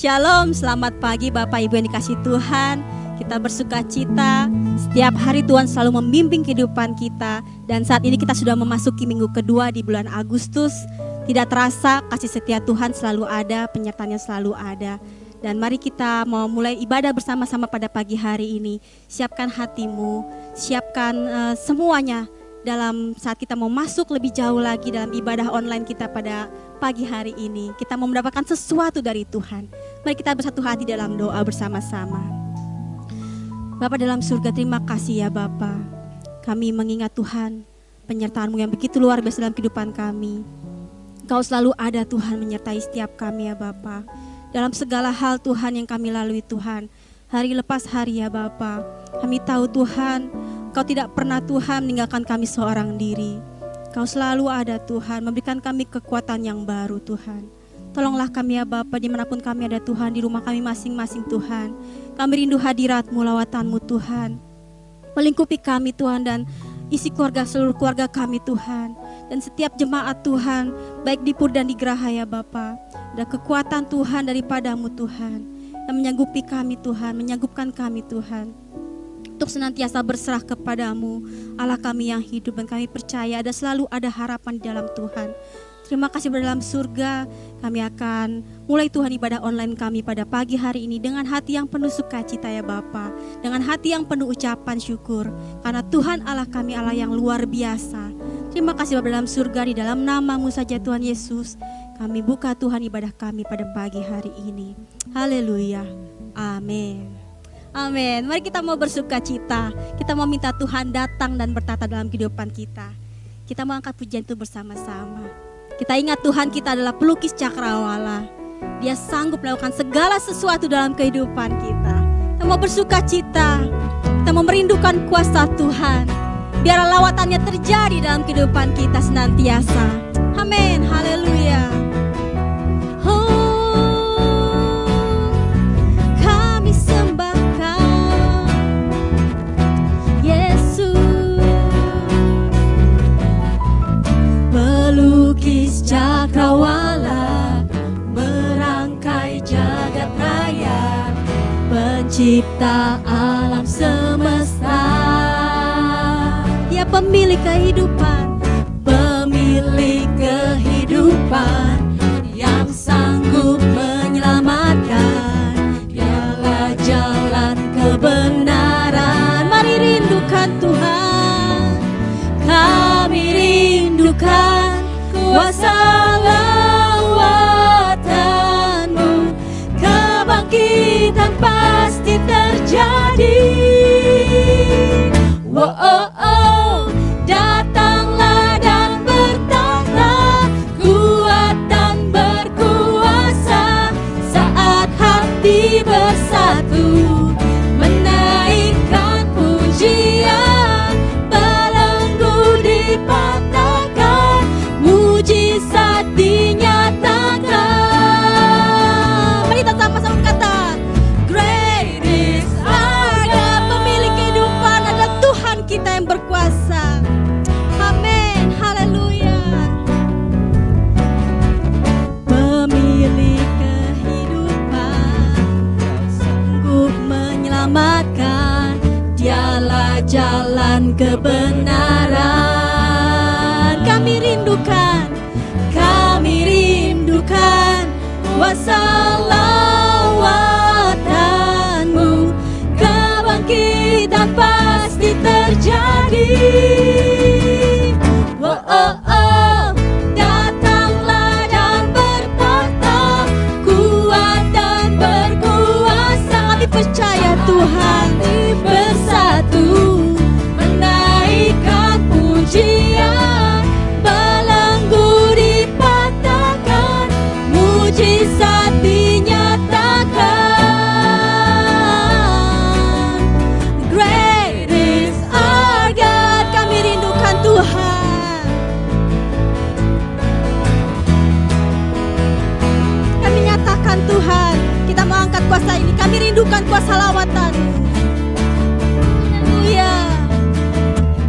Shalom, selamat pagi Bapak Ibu yang dikasihi Tuhan. Kita bersuka cita, setiap hari Tuhan selalu membimbing kehidupan kita. Dan saat ini kita sudah memasuki minggu kedua di bulan Agustus. Tidak terasa kasih setia Tuhan selalu ada, penyertaannya selalu ada. Dan mari kita mau mulai ibadah bersama-sama pada pagi hari ini. Siapkan hatimu, siapkan semuanya dalam saat kita mau masuk lebih jauh lagi dalam ibadah online kita pada pagi hari ini. Kita mau mendapatkan sesuatu dari Tuhan. Mari kita bersatu hati dalam doa bersama-sama. Bapa dalam surga, terima kasih ya Bapa. Kami mengingat Tuhan, penyertaan-Mu yang begitu luar biasa dalam kehidupan kami. Engkau selalu ada Tuhan menyertai setiap kami ya Bapa. Dalam segala hal Tuhan yang kami lalui Tuhan, hari lepas hari ya Bapa. Kami tahu Tuhan, Engkau tidak pernah Tuhan meninggalkan kami seorang diri. Kau selalu ada Tuhan, memberikan kami kekuatan yang baru Tuhan. Tolonglah kami ya Bapa, dimanapun kami ada Tuhan, di rumah kami masing-masing Tuhan. Kami rindu hadirat-Mu, lawatan-Mu Tuhan. Melingkupi kami Tuhan dan isi keluarga, seluruh keluarga kami Tuhan. Dan setiap jemaat Tuhan, baik di Pur dan di Geraha ya Bapa. Ada kekuatan Tuhan daripada-Mu Tuhan, yang menyanggupi kami Tuhan, menyanggupkan kami Tuhan. Untuk senantiasa berserah kepada-Mu, Allah kami yang hidup, dan kami percaya selalu ada harapan di dalam Tuhan. Terima kasih dalam surga, kami akan mulai Tuhan ibadah online kami pada pagi hari ini dengan hati yang penuh sukacita ya Bapa, dengan hati yang penuh ucapan syukur, karena Tuhan Allah kami Allah yang luar biasa. Terima kasih Bapa dalam surga, di dalam nama-Mu saja Tuhan Yesus, kami buka Tuhan ibadah kami pada pagi hari ini. Haleluya, amin. Amin. Mari kita mau bersuka cita. Kita mau minta Tuhan datang dan bertata dalam kehidupan kita. Kita mau angkat pujian itu bersama-sama. Kita ingat Tuhan kita adalah pelukis cakrawala. Dia sanggup melakukan segala sesuatu dalam kehidupan kita. Kita mau bersuka cita. Kita mau merindukan kuasa Tuhan. Biar lawatannya terjadi dalam kehidupan kita senantiasa. Amin. Haleluya. Cakrawala merangkai jagat raya, pencipta alam semesta. Dia pemilik kehidupan, pemilik kehidupan yang sanggup menyelamatkan. Dialah jalan kebenaran. Mari rindukan Tuhan, kami rindukan kuasa lawatan-Mu, kebangkitan pasti terjadi. Oh, oh, oh, datanglah dan bertata, kuat dan berkuasa, saat hati bersatu, menaikkan pujian, belenggu dipatahkan, mujizat dinyatakan. Mari kita sama-sama kata, Great is our God. pemilik kehidupan adalah Tuhan kita yang berkuasa. Amin, haleluya. Pemilik kehidupan, sanggup menyelamatkan. Dialah jalan kebenaran. Kami rindukan kuasa lawatan-Mu, kekuatan-Mu. Haleluya.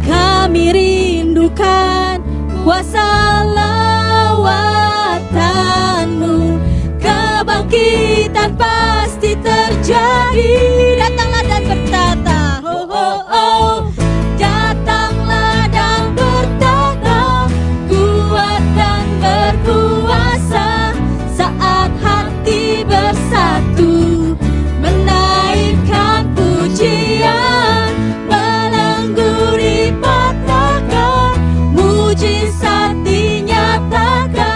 Kami rindukan kuasa lawatan-Mu, kebangkitan pasti terjadi. Datanglah dan bertata. Oh, oh, oh. Datanglah dan bertata, kuat dan berkuasa, saat hati bersatu, menaikkan pujian, belenggu dipatahkan, mujizat dinyatakan.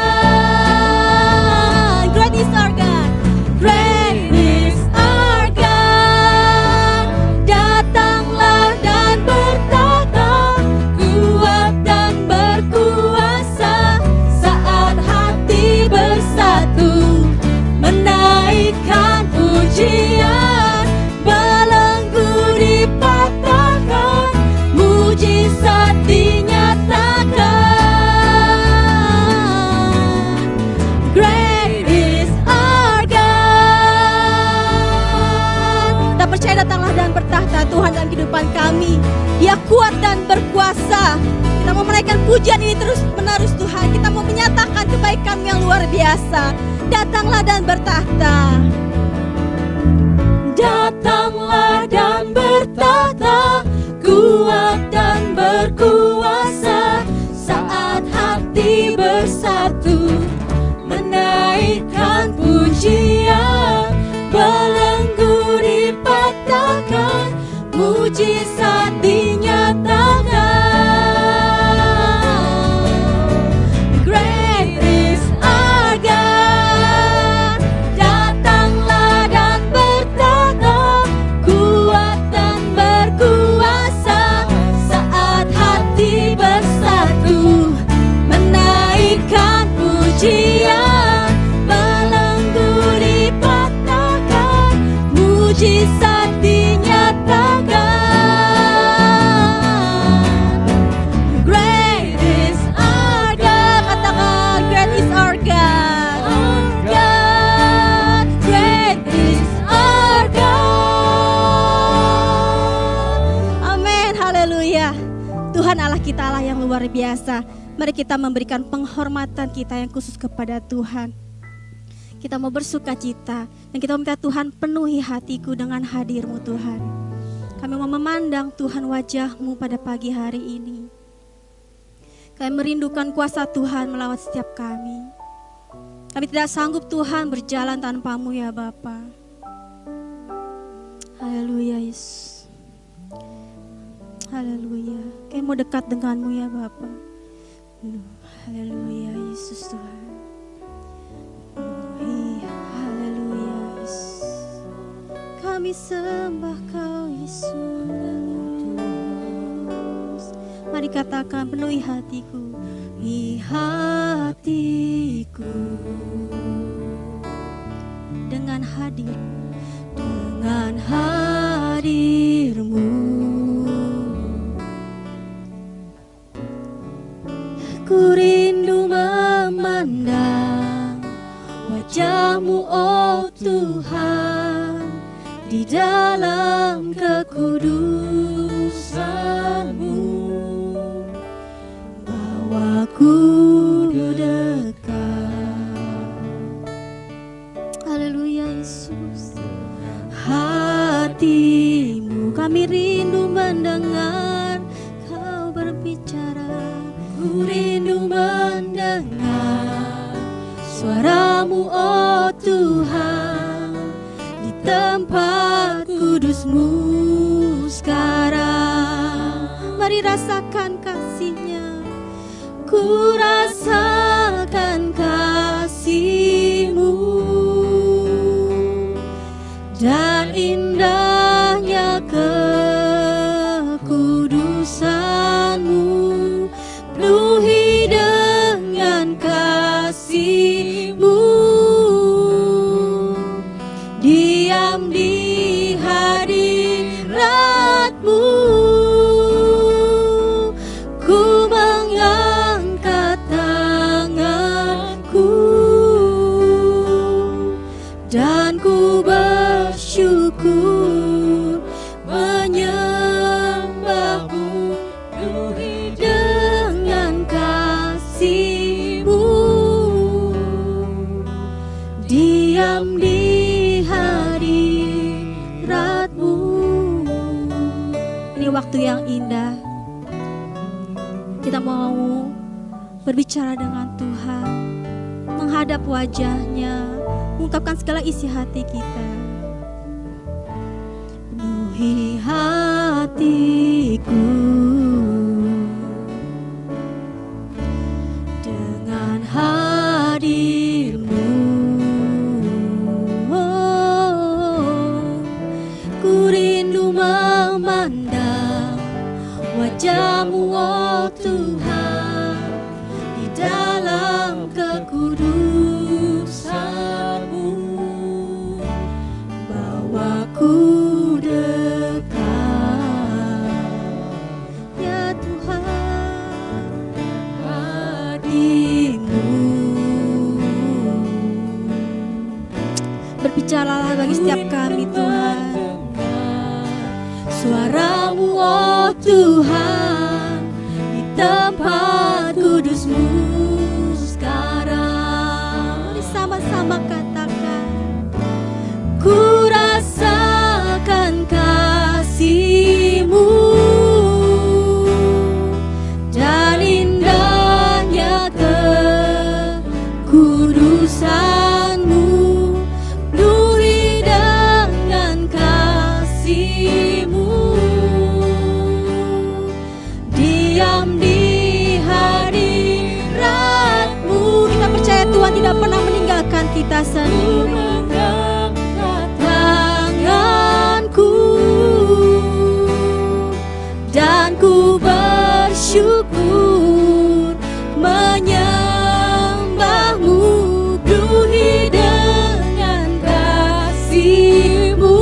Great is our God. Great is our God. Datanglah dan bertata, kuat dan berkuasa, saat hati bersatu, menaikkan pujian, belenggu dipatahkan, mujizat dinyatakan. Great is our God. Kita percaya datanglah dan bertahta Tuhan dalam kehidupan kami. Dia kuat dan berkuasa. Kita mau menaikkan pujian ini terus menerus Tuhan. Kita mau menyatakan kebaikan yang luar biasa. Datanglah dan bertahta. Datanglah dan bertata, kuat dan berkuasa, saat hati bersatu, menaikkan pujian, belenggu dipatahkan, mujizat dinyatakan. Great is our God. Datanglah dan bertata, kuat dan berkuasa, saat hati bersatu, menaikkan pujian, belenggu dipatahkan, mujizat dinyatakan. Great is our God. Katakan great is our God. Our God. Great is our God. Amin, haleluya. Tuhan Allah kita Allah yang luar biasa. Mari kita memberikan penghormatan kita yang khusus kepada Tuhan. Kita mau bersuka cita dan kita minta Tuhan penuhi hatiku dengan hadir-Mu Tuhan. Kami mau memandang Tuhan wajah-Mu pada pagi hari ini. Kami merindukan kuasa Tuhan melawat setiap kami. Kami tidak sanggup Tuhan berjalan tanpa-Mu ya Bapa. Haleluya Yesus. Haleluya. Kami mau dekat dengan-Mu ya Bapa. Haleluya Yesus Tuhan. Haleluya Yesus. Kami sembah Kau Yesus. Mari katakan penuhi hatiku. Penuhi hatiku dengan hadir, dengan hadir-Mu. Ku rindu memandang wajah-Mu oh Tuhan, di dalam kekudusan-Mu, bawaku dekat. Haleluya Yesus. Hati-Mu kami rindu mendengar Kau berbicara. Ku rindu mendengar suara-Mu oh Tuhan, di tempat kudus-Mu sekarang. Mari rasakan kasih-Nya. Ku rasakan kasih-Mu dan indahnya kekudusan-Mu. Penuhi dengan kasih-Mu, diam di hadirat-Mu. Ku mengangkat ini waktu yang indah. Kita mau berbicara dengan Tuhan, menghadap wajah-Nya, mengungkapkan segala isi hati kita. Penuhi hatiku dengan hadir-Mu. Ku rindu memandang wajah-Mu, oh Tuhan, di dalam kekudusan-Mu. Bawaku dekat, ya Tuhan, hadir-Mu. Berbicaralah bagi setiap kami Tuhan, suara-Mu oh Tuhan, di tempat kudus-Mu sekarang. Mari sama-sama katakan, ku rasakan kasih-Mu dan indahnya kekudusan-Mu. Penuhi dengan kasih-Mu, diam di hadirat-Mu. Kita percaya Tuhan tidak pernah meninggalkan kita sendiri. Tanganku dan ku bersyukur menyembah-Mu. Penuhi dengan kasih-Mu,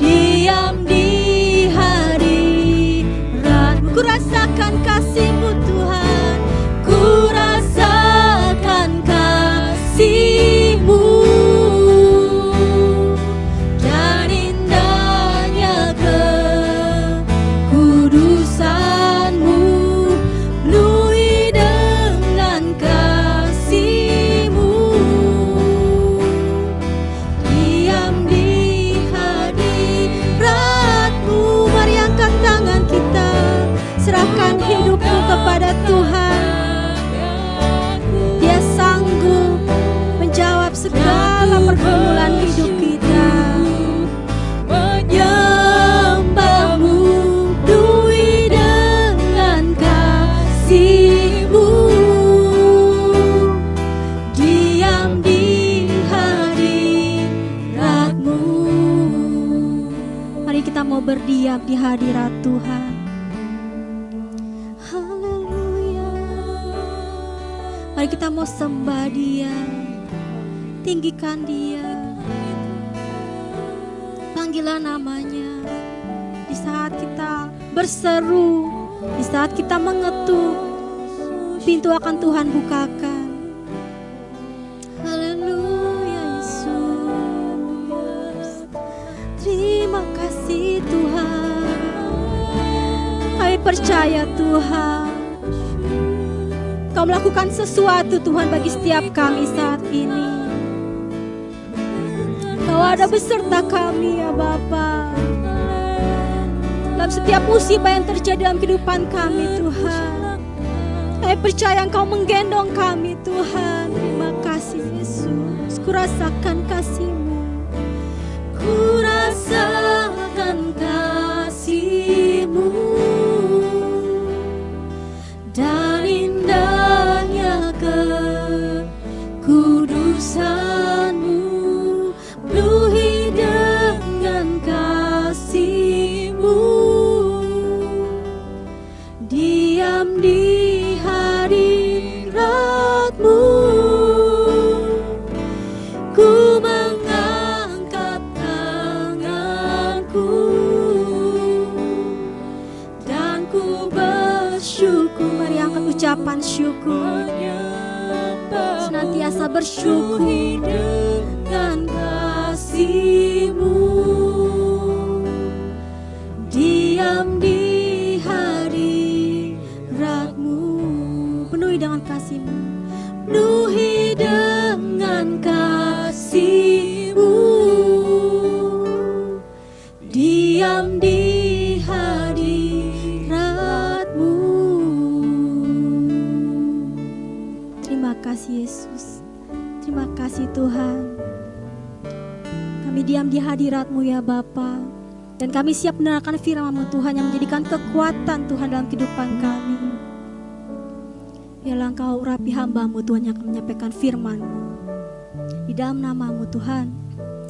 diam di hadirat-Mu. Ku rasakan kasih-Mu Tuhan, ku rasakan kasih-Mu dan indahnya kekudusan-Mu. Penuhi dengan kasih-Mu, diam di hadirat-Mu. Mari angkat tangan kita, serahkan hidupmu kepada Tuhan. Dia sanggup menjawab segala pergumulan hidup kita. Menyembah-Mu, penuhi dengan kasih-Mu, diam di hadirat-Mu. Mari kita mau berdiam di hadirat Tuhan. Haleluya. Mari kita mau sembah Dia, tinggikan Dia, panggillah namanya. Di saat kita berseru, di saat kita mengetuk, pintu akan Tuhan bukakan. Haleluya Yesus. Terima kasih Tuhan. Kami percaya Tuhan, Kau melakukan sesuatu Tuhan bagi setiap kami saat ini. Kau ada beserta kami ya Bapa, dalam setiap musibah yang terjadi dalam kehidupan kami Tuhan. Kami percaya Engkau menggendong kami Tuhan. Terima kasih Yesus. Ku rasakan kasih-Mu, ku rasakan kasih-Mu dan indahnya kekudusan-Mu. Penuhi dengan kasih-Mu, diam di hadirat-Mu. Ku mengangkat tanganku dan ku bersyukur. Mari angkat ucapan syukur, senantiasa bersyukur dengan kasih-Mu, diam di hadirat-Mu. Penuhi dengan kasih-Mu, penuhi dengan kasih-Mu, diam diam di hadirat-Mu ya Bapa. Dan kami siap mendengarkan firman-Mu Tuhan yang menjadikan kekuatan Tuhan dalam kehidupan kami. Biarlah Engkau urapi hamba-Mu Tuhan yang akan menyampaikan firman-Mu. Di dalam nama-Mu Tuhan,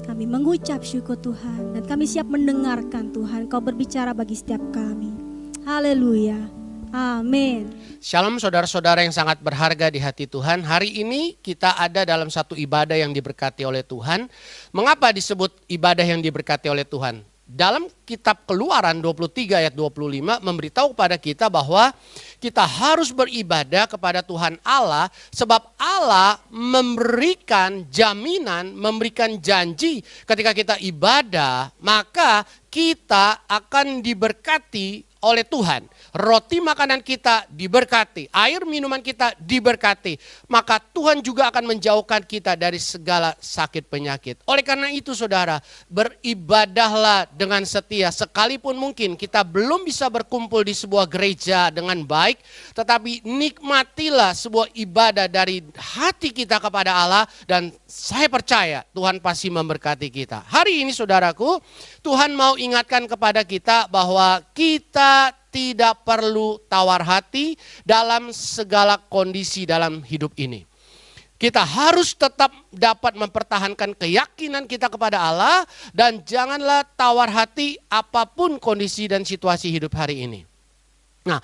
kami mengucap syukur Tuhan. Dan kami siap mendengarkan Tuhan, Engkau berbicara bagi setiap kami. Haleluya, amin. Shalom saudara-saudara yang sangat berharga di hati Tuhan. Hari ini kita ada dalam satu ibadah yang diberkati oleh Tuhan. Mengapa disebut ibadah yang diberkati oleh Tuhan? Dalam kitab Keluaran 23 ayat 25 memberitahu kepada kita bahwa kita harus beribadah kepada Tuhan Allah sebab Allah memberikan jaminan, memberikan janji ketika kita ibadah maka kita akan diberkati oleh Tuhan. Roti makanan kita diberkati, air minuman kita diberkati. Maka Tuhan juga akan menjauhkan kita dari segala sakit penyakit. Oleh karena itu saudara, beribadahlah dengan setia. Sekalipun mungkin kita belum bisa berkumpul di sebuah gereja dengan baik, tetapi nikmatilah sebuah ibadah dari hati kita kepada Allah. Dan saya percaya Tuhan pasti memberkati kita. Hari ini saudaraku, Tuhan mau ingatkan kepada kita bahwa kita tidak perlu tawar hati dalam segala kondisi dalam hidup ini. Kita harus tetap dapat mempertahankan keyakinan kita kepada Allah dan janganlah tawar hati apapun kondisi dan situasi hidup hari ini. Nah,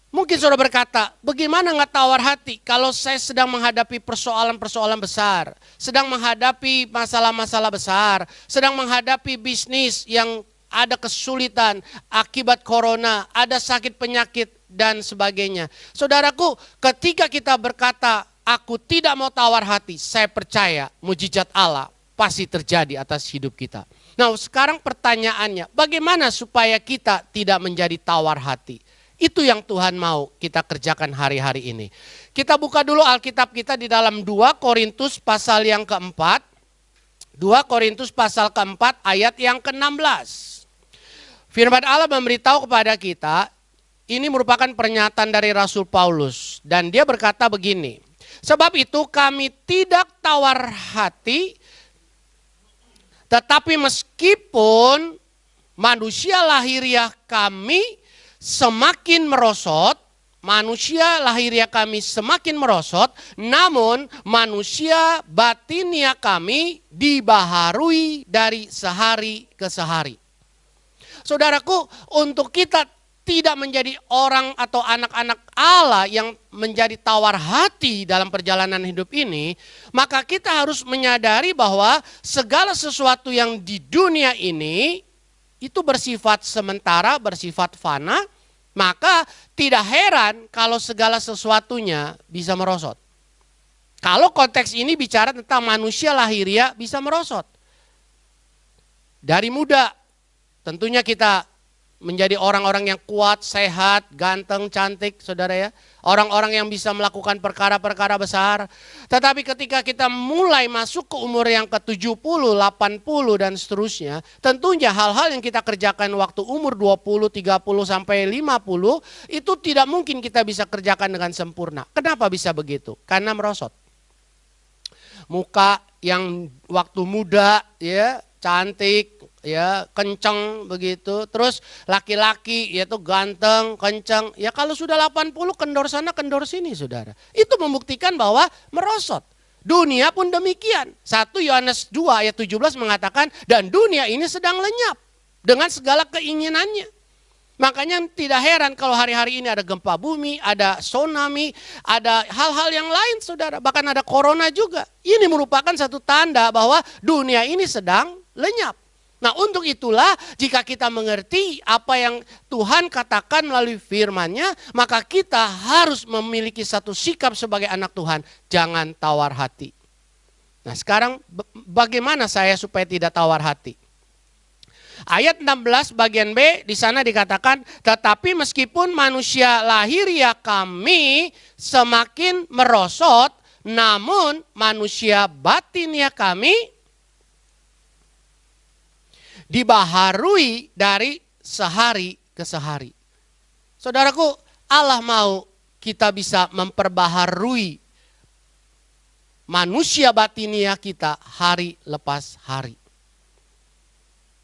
mungkin saudara berkata, bagaimana nggak tawar hati kalau saya sedang menghadapi persoalan-persoalan besar, sedang menghadapi masalah-masalah besar, sedang menghadapi bisnis yang ada kesulitan akibat corona, ada sakit penyakit dan sebagainya. Saudaraku, ketika kita berkata, aku tidak mau tawar hati, saya percaya mujizat Allah pasti terjadi atas hidup kita. Nah sekarang pertanyaannya, bagaimana supaya kita tidak menjadi tawar hati? Itu yang Tuhan mau kita kerjakan hari-hari ini. Kita buka dulu Alkitab kita di dalam 2 Korintus pasal yang keempat. 2 Korintus pasal keempat ayat yang ke-16. Firman Allah memberitahu kepada kita, ini merupakan pernyataan dari Rasul Paulus. Dan dia berkata begini, sebab itu kami tidak tawar hati, tetapi meskipun manusia lahiriah kami semakin merosot, namun manusia batinia kami dibaharui dari sehari ke sehari. Saudaraku, untuk kita tidak menjadi orang atau anak-anak Allah yang menjadi tawar hati dalam perjalanan hidup ini, maka kita harus menyadari bahwa segala sesuatu yang di dunia ini itu bersifat sementara, bersifat fana, maka tidak heran kalau segala sesuatunya bisa merosot. Kalau konteks ini bicara tentang manusia lahiriah bisa merosot. Dari muda tentunya kita menjadi orang-orang yang kuat, sehat, ganteng, cantik, saudara ya. Orang-orang yang bisa melakukan perkara-perkara besar. Tetapi ketika kita mulai masuk ke umur yang ke-70, 80 dan seterusnya. Tentunya hal-hal yang kita kerjakan waktu umur 20, 30 sampai 50. Itu tidak mungkin kita bisa kerjakan dengan sempurna. Kenapa bisa begitu? Karena merosot. Muka yang waktu muda ya cantik, ya kenceng begitu, terus laki-laki yaitu ganteng, kenceng, ya kalau sudah 80 kendor sana kendor sini saudara. Itu membuktikan bahwa merosot. Dunia pun demikian. 1 Yohanes 2 ayat 17 mengatakan, dan dunia ini sedang lenyap dengan segala keinginannya. Makanya tidak heran kalau hari-hari ini ada gempa bumi, ada tsunami, ada hal-hal yang lain saudara. Bahkan ada corona juga. Ini merupakan satu tanda bahwa dunia ini sedang lenyap. Nah untuk itulah jika kita mengerti apa yang Tuhan katakan melalui firman-Nya, maka kita harus memiliki satu sikap sebagai anak Tuhan, jangan tawar hati. Nah sekarang bagaimana saya supaya tidak tawar hati? Ayat 16 bagian B di sana dikatakan, tetapi meskipun manusia lahiriah kami semakin merosot, namun manusia batiniah kami dibaharui dari sehari ke sehari. Saudaraku, Allah mau kita bisa memperbaharui manusia batiniah kita hari lepas hari.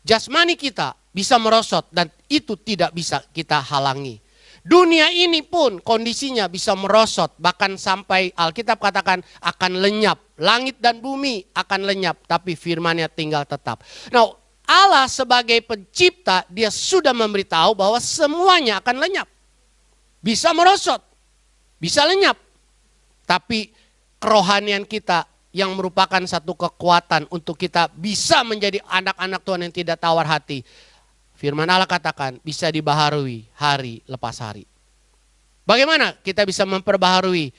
Jasmani kita bisa merosot dan itu tidak bisa kita halangi. Dunia ini pun kondisinya bisa merosot, bahkan sampai Alkitab katakan akan lenyap. Langit dan bumi akan lenyap, tapi firman-Nya tinggal tetap. Nah, Allah sebagai pencipta, dia sudah memberitahu bahwa semuanya akan lenyap. Bisa merosot, bisa lenyap. Tapi kerohanian kita yang merupakan satu kekuatan untuk kita bisa menjadi anak-anak Tuhan yang tidak tawar hati. Firman Allah katakan bisa dibaharui hari lepas hari. Bagaimana kita bisa memperbaharui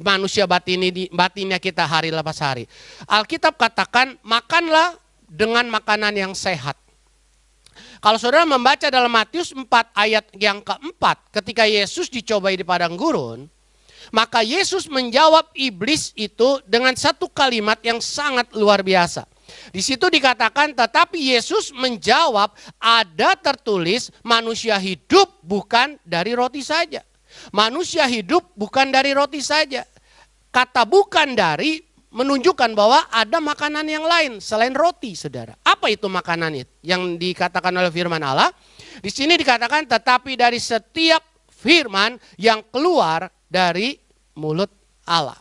manusia batinnya kita hari lepas hari? Alkitab katakan makanlah dengan makanan yang sehat. Kalau saudara membaca dalam Matius 4 ayat yang keempat, ketika Yesus dicobai di padang gurun, maka Yesus menjawab iblis itu dengan satu kalimat yang sangat luar biasa. Di situ dikatakan, tetapi Yesus menjawab, ada tertulis manusia hidup bukan dari roti saja. Manusia hidup bukan dari roti saja. Kata bukan dari menunjukkan bahwa ada makanan yang lain selain roti, saudara. Apa itu makanan itu yang dikatakan oleh firman Allah? Di sini dikatakan tetapi dari setiap firman yang keluar dari mulut Allah.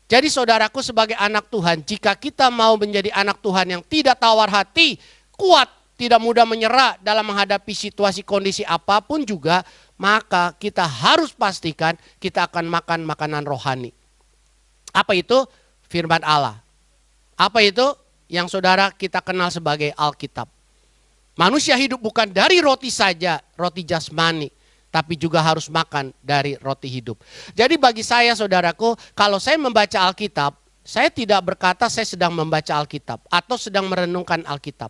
Jadi saudaraku sebagai anak Tuhan, jika kita mau menjadi anak Tuhan yang tidak tawar hati, kuat, tidak mudah menyerah dalam menghadapi situasi kondisi apapun juga, maka kita harus pastikan kita akan makan makanan rohani. Apa itu? Firman Allah. Apa itu? Yang saudara kita kenal sebagai Alkitab. Manusia hidup bukan dari roti saja, roti jasmani, tapi juga harus makan dari roti hidup. Jadi bagi saya saudaraku, kalau saya membaca Alkitab, saya tidak berkata saya sedang membaca Alkitab atau sedang merenungkan Alkitab.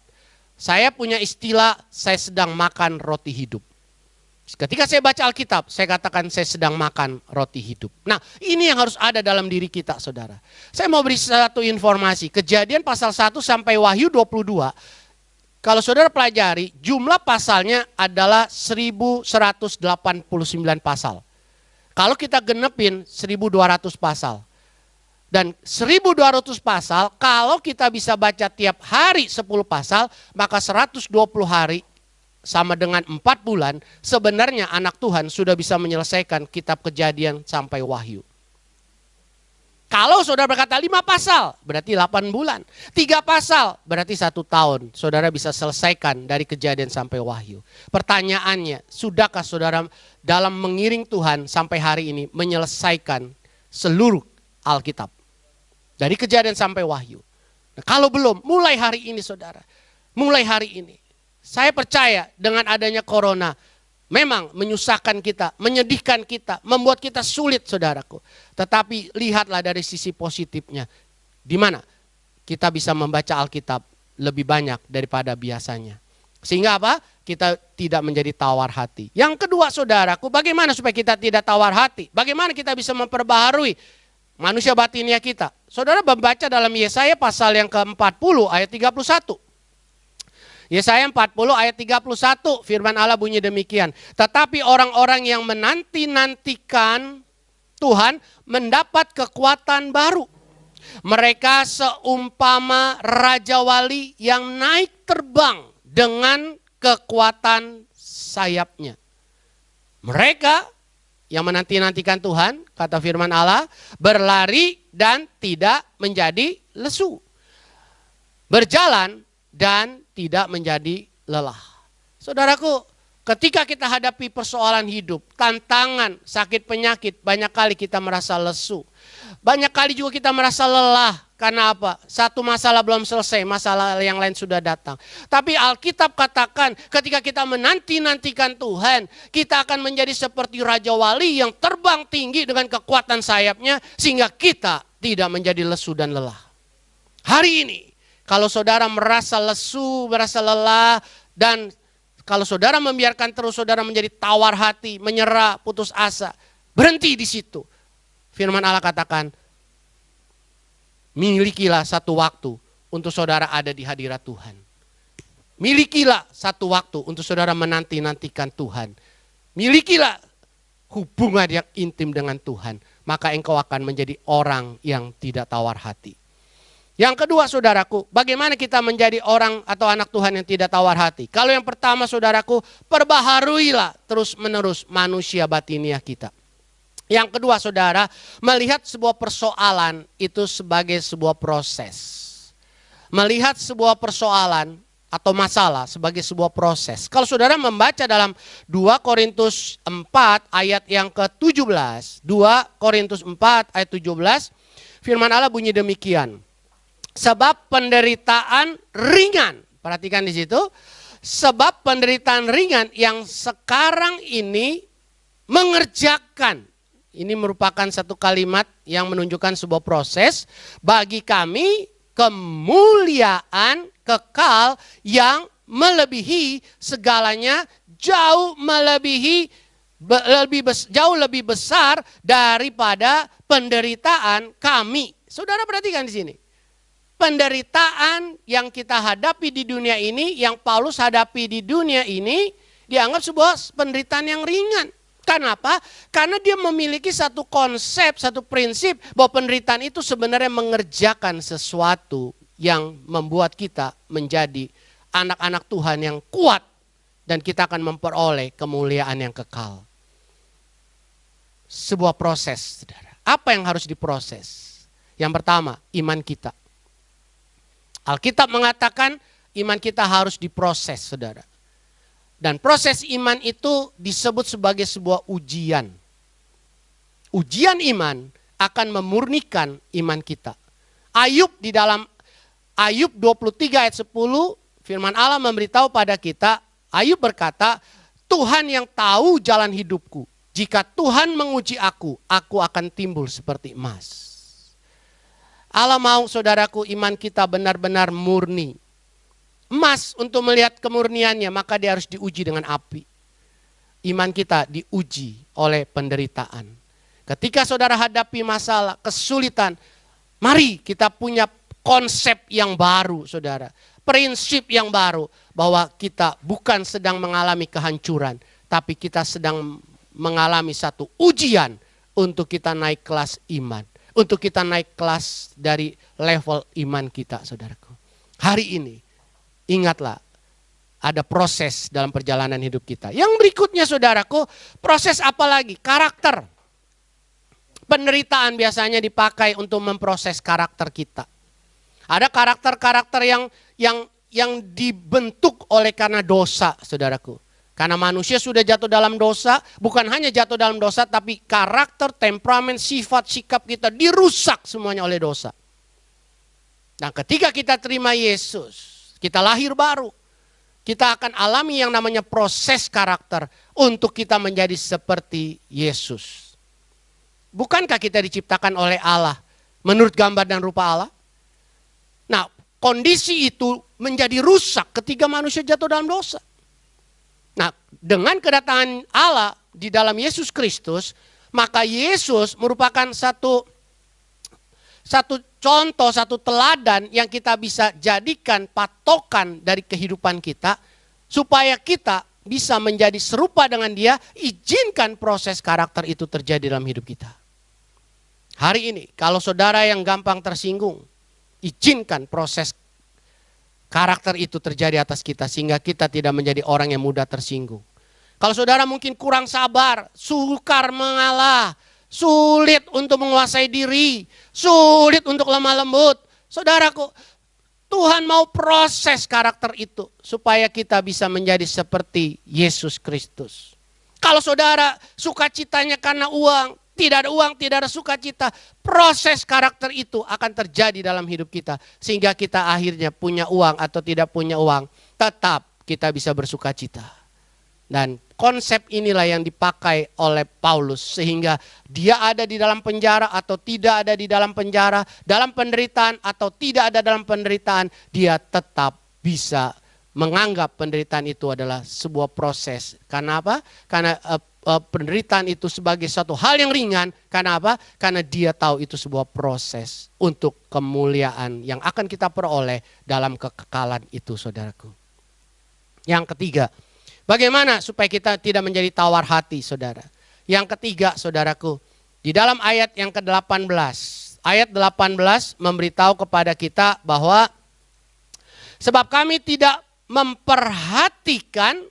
Saya punya istilah, saya sedang makan roti hidup. Ketika saya baca Alkitab, saya katakan saya sedang makan roti hidup. Nah, ini yang harus ada dalam diri kita, saudara. Saya mau beri satu informasi. Kejadian pasal 1 sampai Wahyu 22. Kalau saudara pelajari, jumlah pasalnya adalah 1189 pasal. Kalau kita genepin 1200 pasal. Dan 1200 pasal, kalau kita bisa baca tiap hari 10 pasal, maka 120 hari sama dengan 4 bulan, sebenarnya anak Tuhan sudah bisa menyelesaikan kitab Kejadian sampai Wahyu. Kalau saudara berkata 5 pasal, berarti 8 bulan. 3 pasal, berarti 1 tahun. Saudara bisa selesaikan dari Kejadian sampai Wahyu. Pertanyaannya, sudahkah saudara dalam mengiring Tuhan sampai hari ini menyelesaikan seluruh Alkitab? Dari Kejadian sampai Wahyu. Nah, kalau belum, mulai hari ini saudara. Mulai hari ini. Saya percaya dengan adanya corona, memang menyusahkan kita, menyedihkan kita, membuat kita sulit saudaraku. Tetapi lihatlah dari sisi positifnya. Di mana kita bisa membaca Alkitab lebih banyak daripada biasanya. Sehingga apa? Kita tidak menjadi tawar hati. Yang kedua saudaraku, bagaimana supaya kita tidak tawar hati? Bagaimana kita bisa memperbaharui manusia batinnya kita? Saudara membaca dalam Yesaya pasal yang ke-40 ayat 31. Yesaya 40 ayat 31 firman Allah bunyi demikian. Tetapi orang-orang yang menanti-nantikan Tuhan mendapat kekuatan baru. Mereka seumpama Raja Wali yang naik terbang dengan kekuatan sayapnya. Mereka yang menanti-nantikan Tuhan, kata firman Allah, berlari dan tidak menjadi lesu. Berjalan dan tidak menjadi lelah. Saudaraku, ketika kita hadapi persoalan hidup, tantangan, sakit penyakit, banyak kali kita merasa lesu. Banyak kali juga kita merasa lelah. Karena apa? Satu masalah belum selesai, masalah yang lain sudah datang. Tapi Alkitab katakan ketika kita menanti-nantikan Tuhan, kita akan menjadi seperti Raja Wali yang terbang tinggi dengan kekuatan sayapnya sehingga kita tidak menjadi lesu dan lelah. Hari ini, kalau saudara merasa lesu, merasa lelah, dan kalau saudara membiarkan terus saudara menjadi tawar hati, menyerah, putus asa, berhenti di situ. Firman Allah katakan, milikilah satu waktu untuk saudara ada di hadirat Tuhan. Milikilah satu waktu untuk saudara menanti-nantikan Tuhan. Milikilah hubungan yang intim dengan Tuhan. Maka engkau akan menjadi orang yang tidak tawar hati. Yang kedua saudaraku, bagaimana kita menjadi orang atau anak Tuhan yang tidak tawar hati? Kalau yang pertama saudaraku, perbaharuilah terus menerus manusia batiniah kita. Yang kedua saudara, melihat sebuah persoalan itu sebagai sebuah proses. Melihat sebuah persoalan atau masalah sebagai sebuah proses. Kalau saudara membaca dalam 2 Korintus 4 ayat yang ke-17. 2 Korintus 4 ayat 17, firman Allah bunyi demikian. Sebab penderitaan ringan, perhatikan di situ, sebab penderitaan ringan yang sekarang ini mengerjakan, ini merupakan satu kalimat yang menunjukkan sebuah proses bagi kami kemuliaan kekal yang melebihi segalanya, jauh lebih besar daripada penderitaan kami. Saudara perhatikan di sini. Penderitaan yang kita hadapi di dunia ini, yang Paulus hadapi di dunia ini, dianggap sebuah penderitaan yang ringan. Kenapa? Karena dia memiliki satu konsep, satu prinsip bahwa penderitaan itu sebenarnya mengerjakan sesuatu yang membuat kita menjadi anak-anak Tuhan yang kuat dan kita akan memperoleh kemuliaan yang kekal. Sebuah proses, saudara. Apa yang harus diproses? Yang pertama, iman kita. Alkitab mengatakan iman kita harus diproses, saudara. Dan proses iman itu disebut sebagai sebuah ujian. Ujian iman akan memurnikan iman kita. Ayub di dalam Ayub 23 ayat 10, firman Allah memberitahu pada kita, Ayub berkata, Tuhan yang tahu jalan hidupku. Jika Tuhan menguji aku akan timbul seperti emas. Allah mau saudaraku iman kita benar-benar murni. Emas untuk melihat kemurniannya maka dia harus diuji dengan api. Iman kita diuji oleh penderitaan. Ketika saudara hadapi masalah, kesulitan, mari kita punya konsep yang baru saudara. Prinsip yang baru bahwa kita bukan sedang mengalami kehancuran. Tapi kita sedang mengalami satu ujian untuk kita naik kelas iman. Untuk kita naik kelas dari level iman kita, saudaraku. Hari ini, ingatlah, ada proses dalam perjalanan hidup kita. Yang berikutnya, saudaraku, proses apa lagi? Karakter. Penderitaan biasanya dipakai untuk memproses karakter kita. Ada karakter-karakter yang dibentuk oleh karena dosa, saudaraku. Karena manusia sudah jatuh dalam dosa, bukan hanya jatuh dalam dosa, tapi karakter, temperamen, sifat, sikap kita dirusak semuanya oleh dosa. Nah ketika kita terima Yesus, kita lahir baru, kita akan alami yang namanya proses karakter untuk kita menjadi seperti Yesus. Bukankah kita diciptakan oleh Allah menurut gambar dan rupa Allah? Nah kondisi itu menjadi rusak ketika manusia jatuh dalam dosa. Nah, dengan kedatangan Allah di dalam Yesus Kristus, maka Yesus merupakan satu contoh, satu teladan yang kita bisa jadikan patokan dari kehidupan kita, supaya kita bisa menjadi serupa dengan Dia. Izinkan proses karakter itu terjadi dalam hidup kita. Hari ini, kalau saudara yang gampang tersinggung, izinkan proses karakter itu terjadi atas kita sehingga kita tidak menjadi orang yang mudah tersinggung. Kalau saudara mungkin kurang sabar, sukar mengalah, sulit untuk menguasai diri, sulit untuk lemah lembut. Saudaraku, Tuhan mau proses karakter itu supaya kita bisa menjadi seperti Yesus Kristus. Kalau saudara sukacitanya karena uang, tidak ada uang, tidak ada sukacita, proses karakter itu akan terjadi dalam hidup kita. Sehingga kita akhirnya punya uang atau tidak punya uang, tetap kita bisa bersukacita. Dan konsep inilah yang dipakai oleh Paulus. Sehingga dia ada di dalam penjara atau tidak ada di dalam penjara, dalam penderitaan atau tidak ada dalam penderitaan, dia tetap bisa menganggap penderitaan itu adalah sebuah proses. Karena apa? Karena penderitaan itu sebagai satu hal yang ringan. Karena apa? Karena dia tahu itu sebuah proses untuk kemuliaan yang akan kita peroleh dalam kekekalan itu, saudaraku. Yang ketiga, bagaimana supaya kita tidak menjadi tawar hati, saudara? Yang ketiga, saudaraku, di dalam ayat yang ke-18, ayat 18 memberitahu kepada kita bahwa sebab kami tidak memperhatikan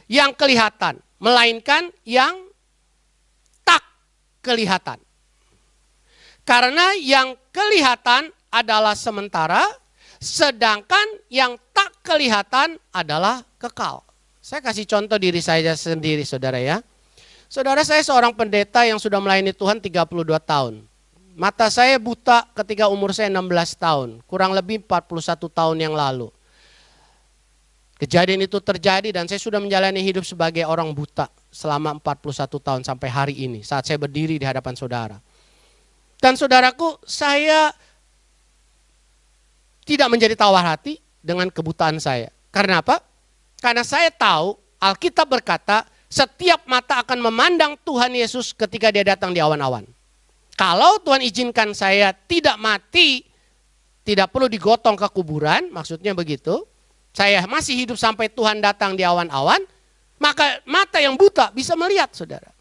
yang kelihatan, melainkan yang tak kelihatan. Karena yang kelihatan adalah sementara, sedangkan yang tak kelihatan adalah kekal. Saya kasih contoh diri saya sendiri, saudara ya. Saudara, saya seorang pendeta yang sudah melayani Tuhan 32 tahun. Mata saya buta ketika umur saya 16 tahun, kurang lebih 41 tahun yang lalu. Kejadian itu terjadi dan saya sudah menjalani hidup sebagai orang buta selama 41 tahun sampai hari ini, saat saya berdiri di hadapan saudara. Dan saudaraku, saya tidak menjadi tawar hati dengan kebutaan saya. Karena apa? Karena saya tahu Alkitab berkata setiap mata akan memandang Tuhan Yesus ketika dia datang di awan-awan. Kalau Tuhan izinkan saya tidak mati, tidak perlu digotong ke kuburan, maksudnya begitu. Saya masih hidup sampai Tuhan datang di awan-awan, maka mata yang buta bisa melihat, saudara.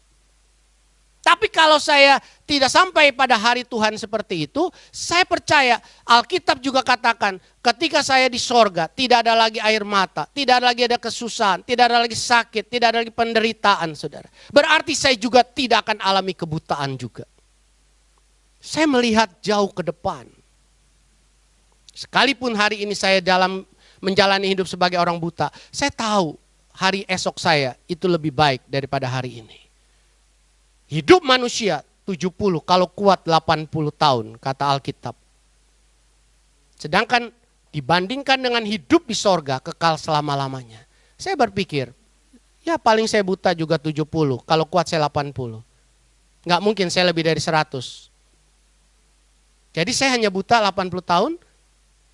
Tapi kalau saya tidak sampai pada hari Tuhan seperti itu, saya percaya Alkitab juga katakan ketika saya di sorga tidak ada lagi air mata, tidak ada lagi ada kesusahan, tidak ada lagi sakit, tidak ada lagi penderitaan, saudara. Berarti saya juga tidak akan alami kebutaan juga. Saya melihat jauh ke depan. Sekalipun hari ini saya dalam menjalani hidup sebagai orang buta, saya tahu hari esok saya itu lebih baik daripada hari ini. Hidup manusia 70, kalau kuat 80 tahun, kata Alkitab. Sedangkan dibandingkan dengan hidup di sorga, kekal selama-lamanya. Saya berpikir, ya paling saya buta juga 70, kalau kuat saya 80. Nggak mungkin saya lebih dari 100. Jadi saya hanya buta 80 tahun,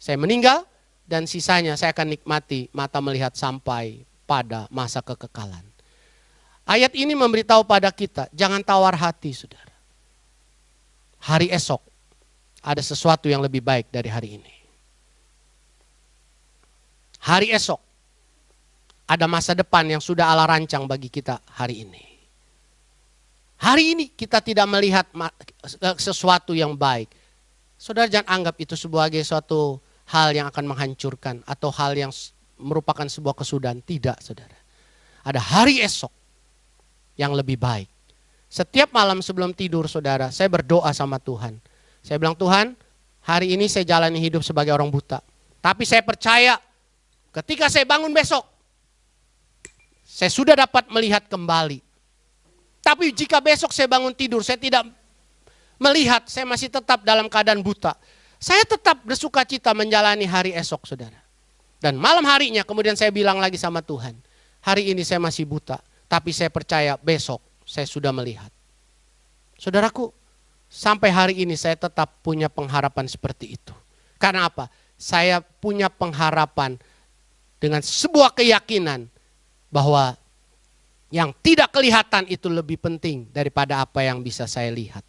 saya meninggal, dan sisanya saya akan nikmati mata melihat sampai pada masa kekekalan. Ayat ini memberitahu pada kita, jangan tawar hati, saudara. Hari esok ada sesuatu yang lebih baik dari hari ini. Hari esok ada masa depan yang sudah Allah rancang bagi kita hari ini. Hari ini kita tidak melihat sesuatu yang baik. Saudara, jangan anggap itu sebagai suatu hal yang akan menghancurkan atau hal yang merupakan sebuah kesudahan. Tidak, saudara. Ada hari esok yang lebih baik. Setiap malam sebelum tidur, saudara, saya berdoa sama Tuhan. Saya bilang, Tuhan, hari ini saya jalani hidup sebagai orang buta. Tapi saya percaya ketika saya bangun besok, saya sudah dapat melihat kembali. Tapi jika besok saya bangun tidur, saya tidak melihat, saya masih tetap dalam keadaan buta. Saya tetap bersuka cita menjalani hari esok, saudara. Dan malam harinya kemudian saya bilang lagi sama Tuhan, hari ini saya masih buta. Tapi saya percaya besok saya sudah melihat. Saudaraku, sampai hari ini saya tetap punya pengharapan seperti itu. Karena apa? Saya punya pengharapan dengan sebuah keyakinan bahwa yang tidak kelihatan itu lebih penting daripada apa yang bisa saya lihat.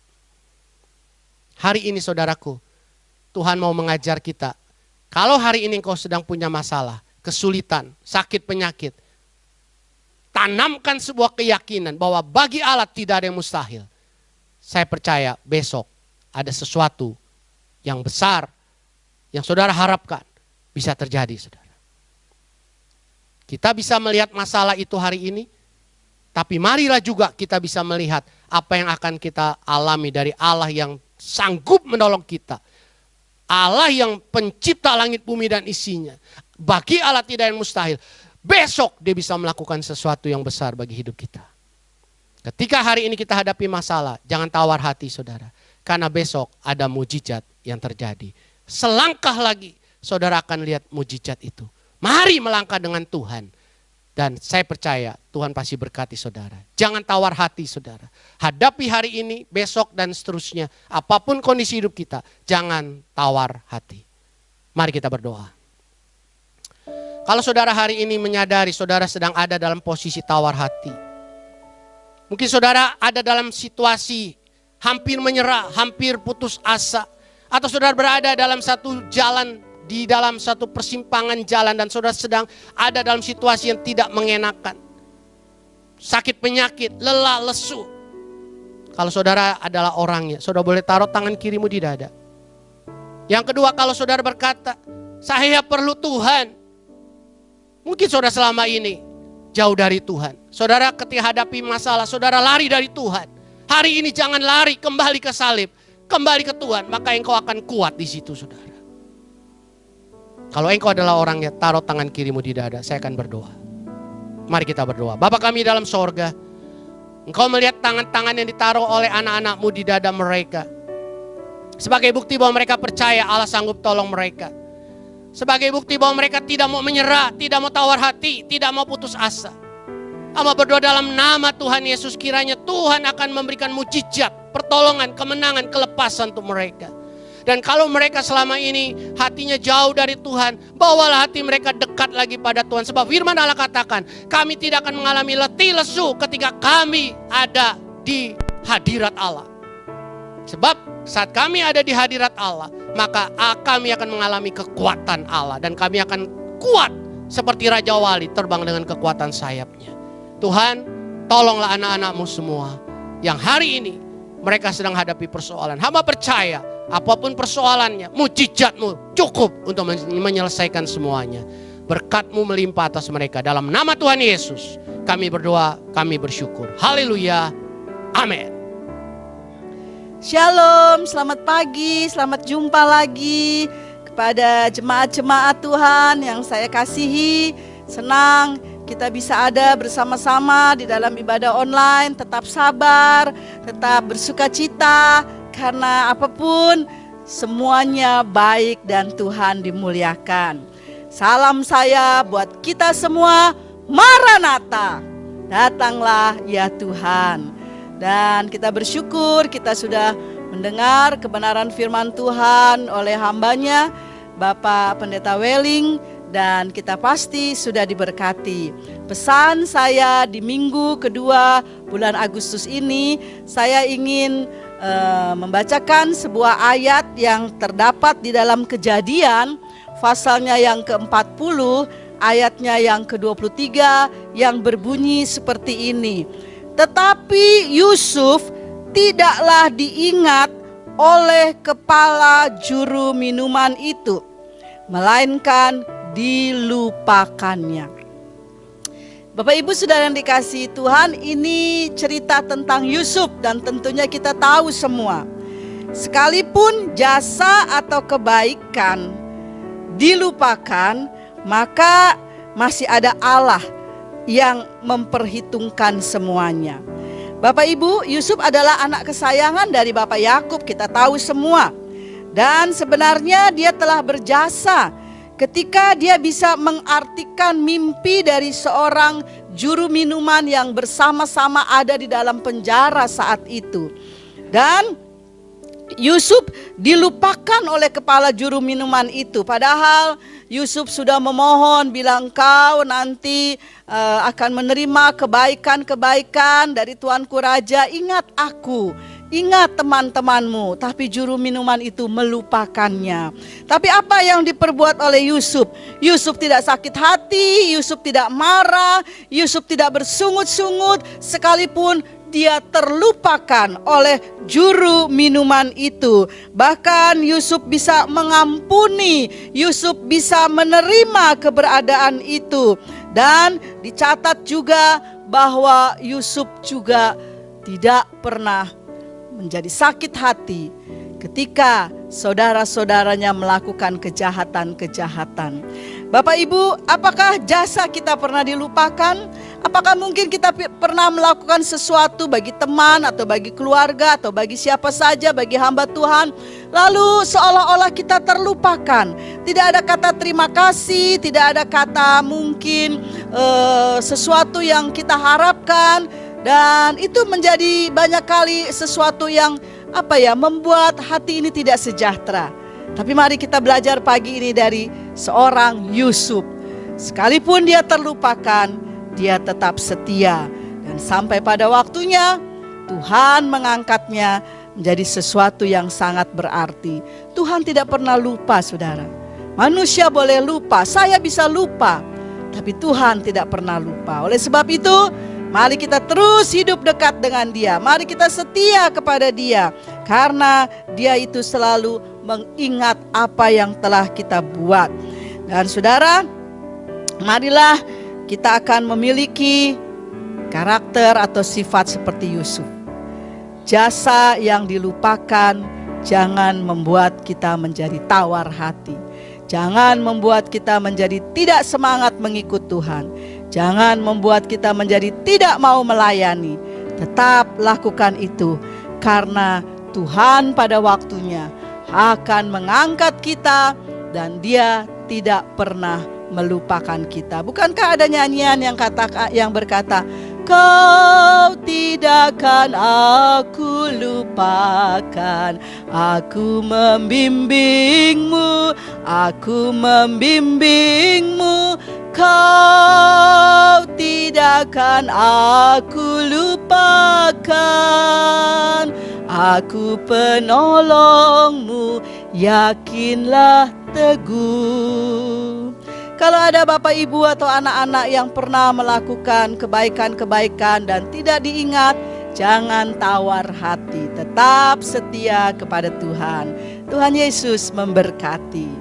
Hari ini saudaraku, Tuhan mau mengajar kita. Kalau hari ini engkau sedang punya masalah, kesulitan, sakit penyakit, tanamkan sebuah keyakinan bahwa bagi Allah tidak ada yang mustahil. Saya percaya besok ada sesuatu yang besar yang saudara harapkan bisa terjadi, saudara. Kita bisa melihat masalah itu hari ini, tapi marilah juga kita bisa melihat apa yang akan kita alami dari Allah yang sanggup menolong kita. Allah yang pencipta langit bumi dan isinya. Bagi Allah tidak ada yang mustahil. Besok dia bisa melakukan sesuatu yang besar bagi hidup kita. Ketika hari ini kita hadapi masalah, jangan tawar hati, saudara. Karena besok ada mujizat yang terjadi. Selangkah lagi saudara akan lihat mujizat itu. Mari melangkah dengan Tuhan. Dan saya percaya Tuhan pasti berkati saudara. Jangan tawar hati, saudara. Hadapi hari ini, besok dan seterusnya. Apapun kondisi hidup kita, jangan tawar hati. Mari kita berdoa. Kalau saudara hari ini menyadari saudara sedang ada dalam posisi tawar hati. Mungkin saudara ada dalam situasi hampir menyerah, hampir putus asa. Atau saudara berada dalam satu jalan, di dalam satu persimpangan jalan dan saudara sedang ada dalam situasi yang tidak mengenakan. Sakit penyakit, lelah, lesu. Kalau saudara adalah orangnya, saudara boleh taruh tangan kirimu di dada. Yang kedua, kalau saudara berkata, saya perlu Tuhan. Mungkin saudara selama ini jauh dari Tuhan. Saudara ketika hadapi masalah, saudara lari dari Tuhan. Hari ini jangan lari, kembali ke salib, kembali ke Tuhan. Maka engkau akan kuat di situ, saudara. Kalau engkau adalah orangnya, taruh tangan kirimu di dada, saya akan berdoa. Mari kita berdoa. Bapa kami dalam sorga, Engkau melihat tangan-tangan yang ditaruh oleh anak-anakmu di dada mereka. Sebagai bukti bahwa mereka percaya Allah sanggup tolong mereka. Sebagai bukti bahwa mereka tidak mau menyerah, tidak mau tawar hati, tidak mau putus asa. Amba berdoa dalam nama Tuhan Yesus, kiranya Tuhan akan memberikan mujizat, pertolongan, kemenangan, kelepasan untuk mereka. Dan kalau mereka selama ini hatinya jauh dari Tuhan, bawalah hati mereka dekat lagi pada Tuhan. Sebab firman Allah katakan, kami tidak akan mengalami letih lesu ketika kami ada di hadirat Allah. Sebab saat kami ada di hadirat Allah, maka kami akan mengalami kekuatan Allah. Dan kami akan kuat seperti Raja Wali terbang dengan kekuatan sayapnya. Tuhan, tolonglah anak-anakmu semua yang hari ini mereka sedang hadapi persoalan. Hamba percaya apapun persoalannya, mujizatmu cukup untuk menyelesaikan semuanya. Berkat-Mu melimpah atas mereka. Dalam nama Tuhan Yesus kami berdoa, kami bersyukur. Haleluya. Amin. Shalom, selamat pagi, selamat jumpa lagi kepada jemaat-jemaat Tuhan yang saya kasihi. Senang kita bisa ada bersama-sama di dalam ibadah online. Tetap sabar, tetap bersuka cita, karena apapun semuanya baik dan Tuhan dimuliakan. Salam saya buat kita semua, Maranatha, datanglah ya Tuhan. Dan kita bersyukur kita sudah mendengar kebenaran firman Tuhan oleh hambanya Bapak Pendeta Welling, dan kita pasti sudah diberkati. Pesan saya di minggu kedua bulan Agustus ini, saya ingin membacakan sebuah ayat yang terdapat di dalam Kejadian, pasalnya yang ke-40, ayatnya yang ke-23, yang berbunyi seperti ini. Tetapi Yusuf tidaklah diingat oleh kepala juru minuman itu, melainkan dilupakannya. Bapak Ibu saudara yang dikasihi Tuhan, ini cerita tentang Yusuf dan tentunya kita tahu semua. Sekalipun jasa atau kebaikan dilupakan, maka masih ada Allah yang memperhitungkan semuanya. Bapak Ibu, Yusuf adalah anak kesayangan dari Bapak Yakub, kita tahu semua. Dan sebenarnya dia telah berjasa ketika dia bisa mengartikan mimpi dari seorang juru minuman yang bersama-sama ada di dalam penjara saat itu. Dan Yusuf dilupakan oleh kepala juru minuman itu. Padahal Yusuf sudah memohon, bilang kau nanti akan menerima kebaikan-kebaikan dari tuanku raja. Ingat aku, ingat teman-temanmu. Tapi juru minuman itu melupakannya. Tapi apa yang diperbuat oleh Yusuf? Yusuf tidak sakit hati, Yusuf tidak marah, Yusuf tidak bersungut-sungut, sekalipun dia terlupakan oleh juru minuman itu. Bahkan Yusuf bisa mengampuni, Yusuf bisa menerima keberadaan itu. Dan dicatat juga bahwa Yusuf juga tidak pernah menjadi sakit hati ketika saudara-saudaranya melakukan kejahatan-kejahatan. Bapak Ibu, apakah jasa kita pernah dilupakan? Apakah mungkin kita pernah melakukan sesuatu bagi teman atau bagi keluarga atau bagi siapa saja, bagi hamba Tuhan, lalu seolah-olah kita terlupakan. Tidak ada kata terima kasih, tidak ada kata mungkin sesuatu yang kita harapkan. Dan itu menjadi banyak kali sesuatu yang membuat hati ini tidak sejahtera. Tapi mari kita belajar pagi ini dari seorang Yusuf. Sekalipun dia terlupakan, dia tetap setia. Dan sampai pada waktunya Tuhan mengangkatnya menjadi sesuatu yang sangat berarti. Tuhan tidak pernah lupa, saudara. Manusia boleh lupa, saya bisa lupa, tapi Tuhan tidak pernah lupa. Oleh sebab itu Mari kita terus hidup dekat dengan Dia. Mari kita setia kepada Dia, karena Dia itu selalu mengingat apa yang telah kita buat. Dan saudara, marilah kita akan memiliki karakter atau sifat seperti Yusuf. Jasa yang dilupakan jangan membuat kita menjadi tawar hati. Jangan membuat kita menjadi tidak semangat mengikut Tuhan. Jangan membuat kita menjadi tidak mau melayani. Tetap lakukan itu, karena Tuhan pada waktunya akan mengangkat kita dan Dia tidak pernah melupakan kita. Bukankah ada nyanyian yang berkata, Kau tidak akan aku lupakan, aku membimbingmu, Kau tidak akan aku lupakan, aku penolongmu, yakinlah teguh. Kalau ada Bapak Ibu atau anak-anak yang pernah melakukan kebaikan-kebaikan dan tidak diingat, jangan tawar hati, tetap setia kepada Tuhan. Tuhan Yesus memberkati.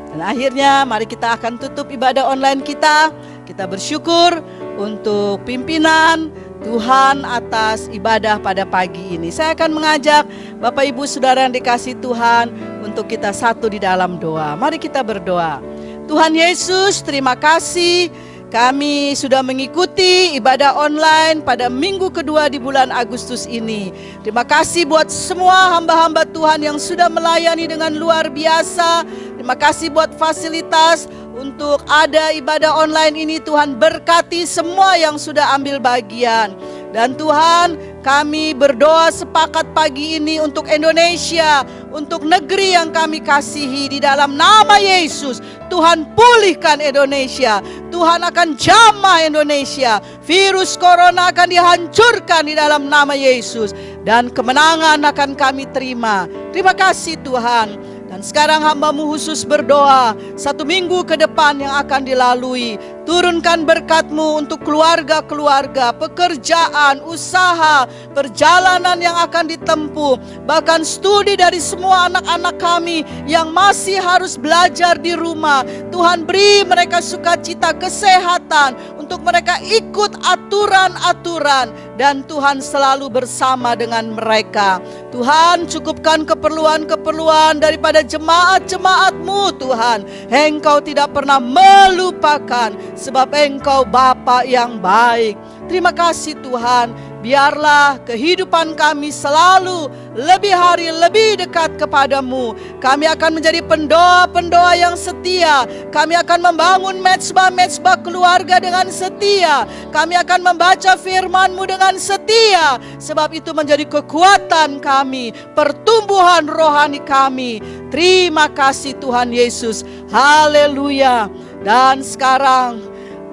Dan akhirnya mari kita akan tutup ibadah online kita. Kita bersyukur untuk pimpinan Tuhan atas ibadah pada pagi ini. Saya akan mengajak Bapak Ibu Saudara yang dikasihi Tuhan untuk kita satu di dalam doa. Mari kita berdoa. Tuhan Yesus, terima kasih kami sudah mengikuti ibadah online pada minggu kedua di bulan Agustus ini. Terima kasih buat semua hamba-hamba Tuhan yang sudah melayani dengan luar biasa. Terima kasih buat fasilitas untuk ada ibadah online ini. Tuhan berkati semua yang sudah ambil bagian. Dan Tuhan, kami berdoa sepakat pagi ini untuk Indonesia, untuk negeri yang kami kasihi, di dalam nama Yesus. Tuhan pulihkan Indonesia, Tuhan akan jamah Indonesia. Virus corona akan dihancurkan di dalam nama Yesus, dan kemenangan akan kami terima. Terima kasih Tuhan. Dan sekarang hamba-Mu khusus berdoa, 1 minggu ke depan yang akan dilalui, turunkan berkat-Mu untuk keluarga-keluarga, pekerjaan, usaha, perjalanan yang akan ditempuh, bahkan studi dari semua anak-anak kami yang masih harus belajar di rumah. Tuhan beri mereka sukacita, kesehatan, untuk mereka ikut aturan-aturan, dan Tuhan selalu bersama dengan mereka. Tuhan, cukupkan keperluan-keperluan daripada jemaat-jemaat-Mu Tuhan. Engkau tidak pernah melupakan, sebab Engkau Bapa yang baik. Terima kasih Tuhan. Biarlah kehidupan kami selalu lebih hari lebih dekat kepadamu. Kami akan menjadi pendoa-pendoa yang setia. Kami akan membangun mezbah-mezbah keluarga dengan setia. Kami akan membaca firman-Mu dengan setia. Sebab itu menjadi kekuatan kami, pertumbuhan rohani kami. Terima kasih Tuhan Yesus. Haleluya. Dan sekarang,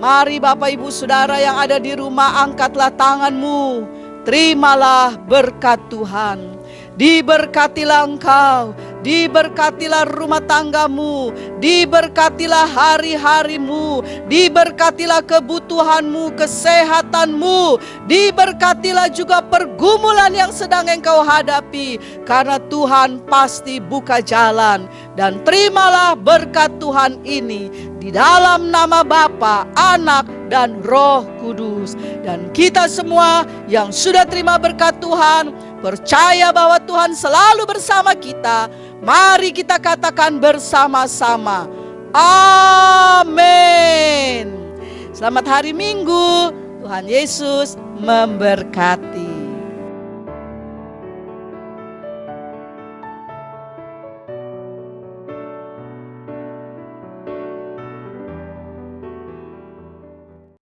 mari Bapak Ibu Saudara yang ada di rumah, angkatlah tanganmu. Terimalah berkat Tuhan. Diberkatilah engkau, diberkatilah rumah tanggamu, diberkatilah hari-harimu, diberkatilah kebutuhanmu, kesehatanmu, diberkatilah juga pergumulan yang sedang engkau hadapi, karena Tuhan pasti buka jalan. Dan terimalah berkat Tuhan ini di dalam nama Bapa, Anak, dan Roh Kudus. Dan kita semua yang sudah terima berkat Tuhan, percaya bahwa Tuhan selalu bersama kita. Mari kita katakan bersama-sama, amin. Selamat hari Minggu, Tuhan Yesus memberkati.